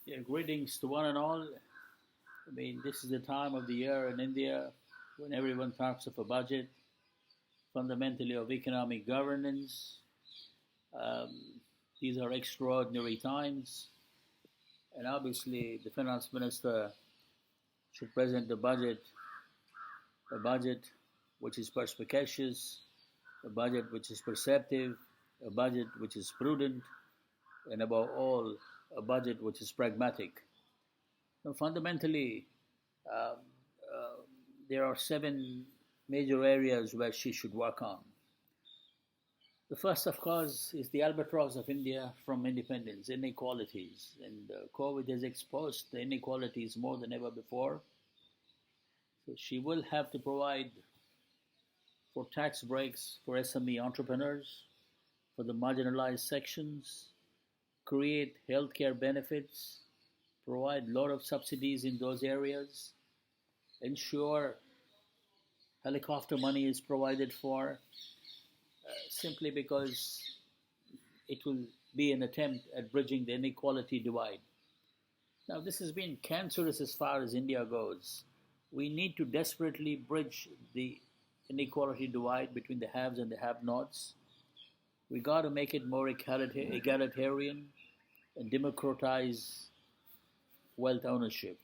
Yeah, greetings to one and all. I mean, this is the time of the year in India when everyone talks of a budget, fundamentally of economic governance. Um, these are extraordinary times, and obviously the finance minister should present a budget which is perspicacious, a budget which is perceptive, a budget which is prudent, and above all, a budget which is pragmatic. Now, fundamentally, uh, uh, there are seven major areas where she should work on. The first, of course, is the albatross of India from independence, inequalities. And COVID has exposed the inequalities more than ever before. So she will have to provide for tax breaks for SME entrepreneurs, for the marginalized sections, create healthcare benefits, provide a lot of subsidies in those areas, ensure helicopter money is provided for, simply because it will be an attempt at bridging the inequality divide. Now, this has been cancerous as far as India goes. We need to desperately bridge the inequality divide between the haves and the have-nots. We got to make it more egalitarian and democratize wealth ownership.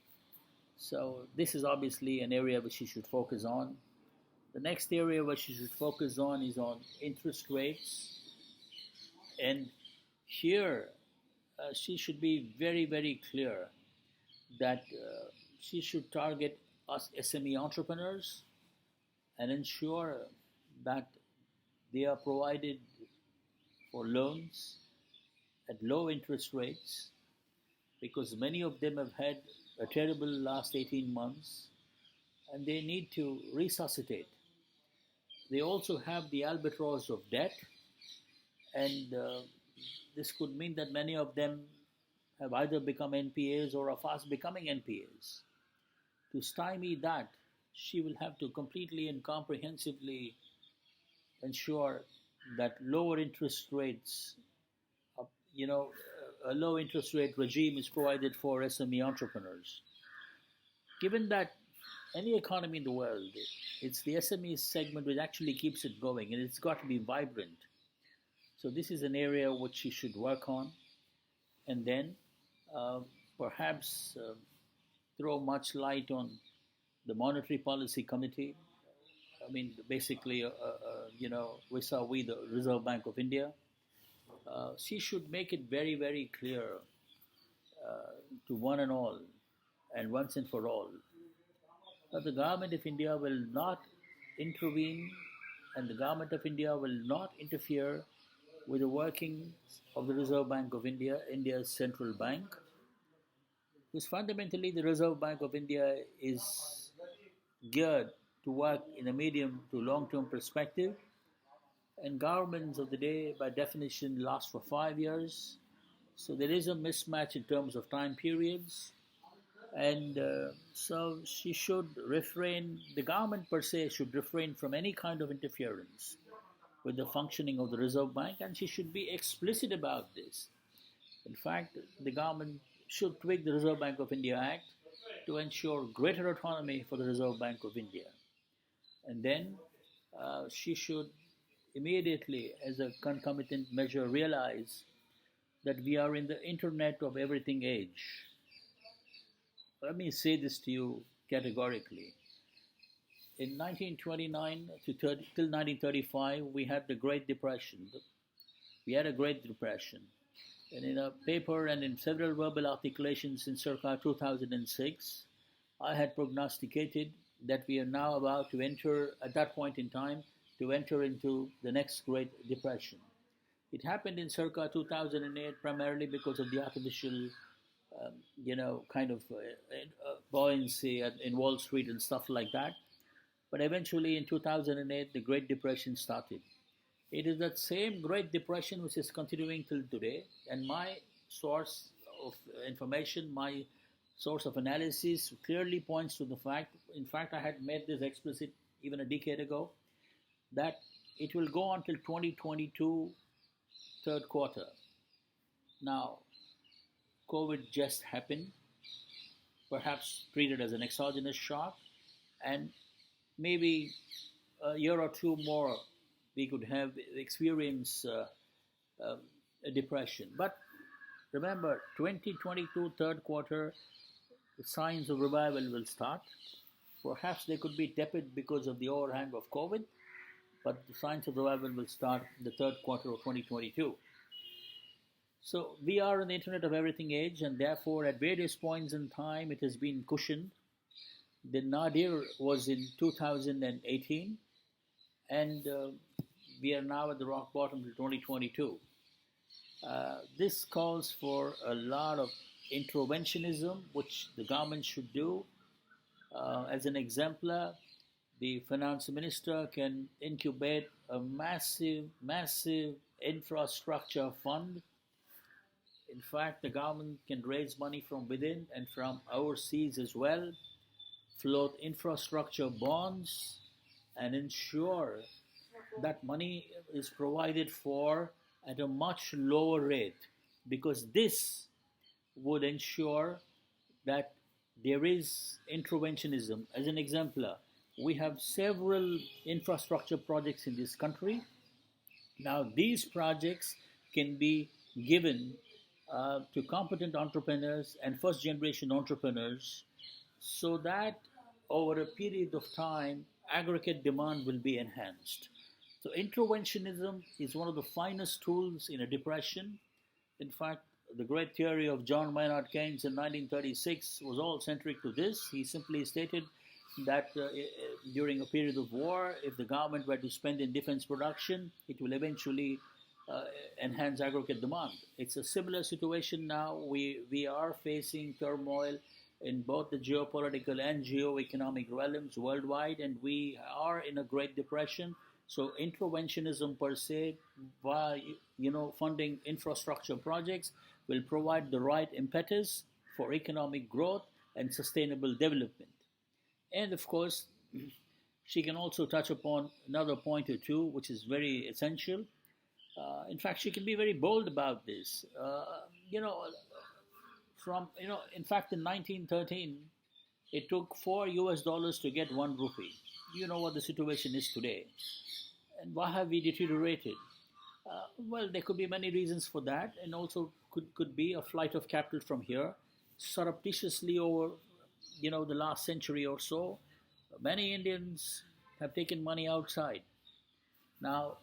So this is obviously an area which she should focus on. The next area where she should focus on is on interest rates. And here she should be very, very clear that she should target us SME entrepreneurs and ensure that they are provided for loans at low interest rates, because many of them have had a terrible last 18 months and they need to resuscitate. They also have the albatross of debt, and this could mean that many of them have either become NPAs or are fast becoming NPAs. To stymie that, she will have to completely and comprehensively ensure that lower interest rates, you know, a low interest rate regime is provided for SME entrepreneurs. Given that any economy in the world, it's the SME segment which actually keeps it going, and it's got to be vibrant. So this is an area which she should work on, and then uh, perhaps throw much light on the Monetary Policy Committee. I mean, basically, vis-a-vis the Reserve Bank of India. She should make it very, very clear to one and all, and once and for all, that the government of India will not intervene and the government of India will not interfere with the workings of the Reserve Bank of India, India's central bank. Because fundamentally, the Reserve Bank of India is geared to work in a medium to long term perspective, and governments of the day, by definition, last for 5 years. So there is a mismatch in terms of time periods. And so she should refrain, the government per se should refrain from any kind of interference with the functioning of the Reserve Bank, and she should be explicit about this. In fact, the government should tweak the Reserve Bank of India Act to ensure greater autonomy for the Reserve Bank of India. And then she should immediately, as a concomitant measure, realize that we are in the Internet of Everything age. Let me say this to you categorically. In 1929 till 1935, we had the Great Depression. We had a Great Depression. And in a paper and in several verbal articulations in circa 2006, I had prognosticated that we are now about to enter, at that point in time, to enter into the next Great Depression. It happened in circa 2008 primarily because of the artificial, kind of buoyancy in Wall Street and stuff like that. But eventually in 2008, the Great Depression started. It is that same Great Depression which is continuing till today, and my source of information, my source of analysis clearly points to the fact, in fact, I had made this explicit even a decade ago, that it will go until 2022 third quarter. Now, COVID just happened, perhaps treated as an exogenous shock, and maybe a year or two more we could have experience uh, a depression. But remember, 2022 third quarter, the signs of revival will start. Perhaps they could be tepid because of the overhang of COVID, but the signs of revival will start in the third quarter of 2022. So we are in the Internet of Everything age, and therefore, at various points in time, it has been cushioned. The nadir was in 2018, and we are now at the rock bottom till 2022. This calls for a lot of interventionism, which the government should do. As an exemplar, the finance minister can incubate a massive infrastructure fund. In fact, the government can raise money from within and from overseas as well, float infrastructure bonds, and ensure that money is provided for at a much lower rate, because this would ensure that there is interventionism. As an exemplar, we have several infrastructure projects in this country. Now, these projects can be given to competent entrepreneurs and first generation entrepreneurs, so that over a period of time, aggregate demand will be enhanced. So, interventionism is one of the finest tools in a depression. In fact, the great theory of John Maynard Keynes in 1936 was all centric to this. He simply stated that during a period of war, if the government were to spend in defense production, it will eventually enhance aggregate demand. It's a similar situation now. We are facing turmoil in both the geopolitical and geo-economic realms worldwide, and we are in a Great Depression. So interventionism per se, by funding infrastructure projects, will provide the right impetus for economic growth and sustainable development. And of course, she can also touch upon another point or two, which is very essential. In fact, she can be very bold about this. In fact, in 1913, it took $4 to get 1 rupee. You know what the situation is today. And why have we deteriorated? Well, there could be many reasons for that, and also could be a flight of capital from here, surreptitiously over, the last century or so. Many Indians have taken money outside. Now,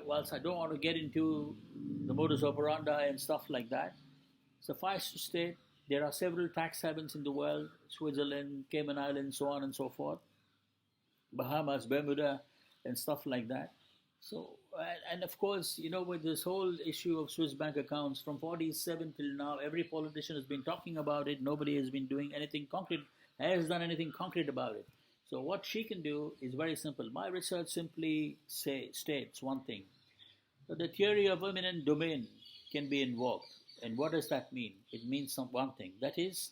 whilst I don't want to get into the modus operandi and stuff like that, suffice to state, there are several tax havens in the world: Switzerland, Cayman Islands, so on and so forth, Bahamas, Bermuda, and stuff like that. So, and of course, with this whole issue of Swiss bank accounts from 47 till now, every politician has been talking about it. Nobody has been doing anything concrete, has done anything concrete about it. So what she can do is very simple. My research simply states one thing: that the theory of eminent domain can be invoked. And what does that mean? It means one thing. That is,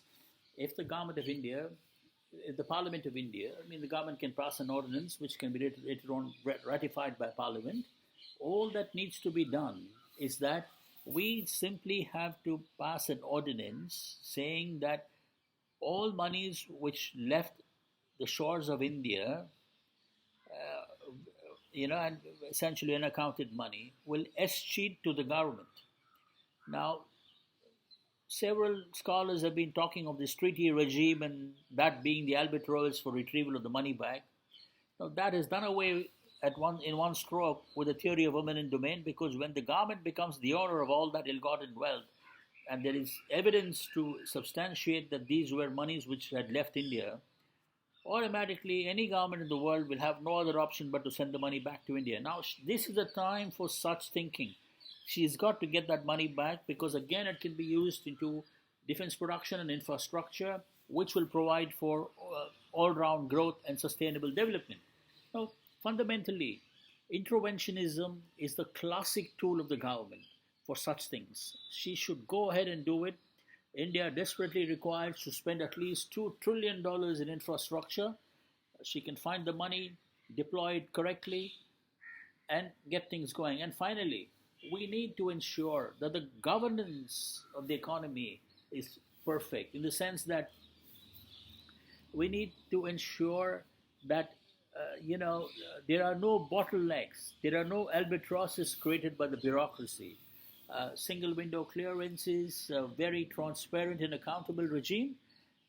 if the government of India, if the Parliament of India, the government can pass an ordinance which can be later on ratified by Parliament. All that needs to be done is that we simply have to pass an ordinance saying that all monies which left the shores of India, and essentially unaccounted money, will escheat to the government. Now, several scholars have been talking of this treaty regime and that being the albatross for retrieval of the money back. Now, that is done away in one stroke with the theory of eminent domain, because when the government becomes the owner of all that ill-gotten wealth, and there is evidence to substantiate that these were monies which had left India, automatically any government in the world will have no other option but to send the money back to India. Now, this is the time for such thinking. She's got to get that money back, because again, it can be used into defense production and infrastructure, which will provide for all-round growth and sustainable development. Now, fundamentally, interventionism is the classic tool of the government for such things. She should go ahead and do it. India desperately requires to spend at least $2 trillion in infrastructure. She can find the money, deploy it correctly, and get things going. And finally, we need to ensure that the governance of the economy is perfect, in the sense that we need to ensure that there are no bottlenecks, there are no albatrosses created by the bureaucracy. Single window clearances, a very transparent and accountable regime,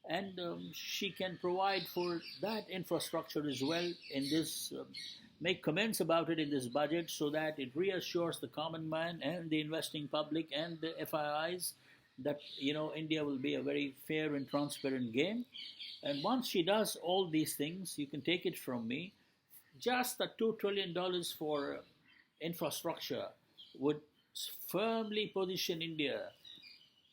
and she can provide for that infrastructure as well in this. Make comments about it in this budget so that it reassures the common man and the investing public and the FIIs that India will be a very fair and transparent game. And once she does all these things, you can take it from me, just the $2 trillion for infrastructure would firmly position India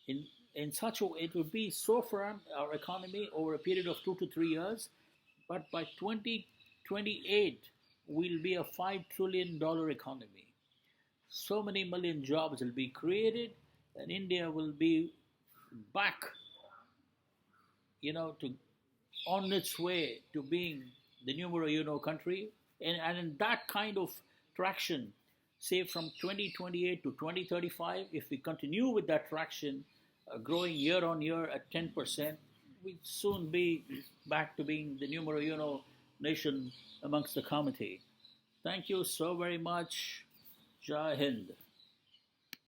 in such a way, it would be so firm, our economy, over a period of 2 to 3 years. But by 2028, we'll be a $5 trillion economy. So many million jobs will be created, and India will be back, to on its way to being the numero uno country. And in that kind of traction, say from 2028 to 2035, if we continue with that traction, growing year on year at 10%, we'll soon be back to being the numero uno nation amongst the committee. Thank you so very much. Jai Hind.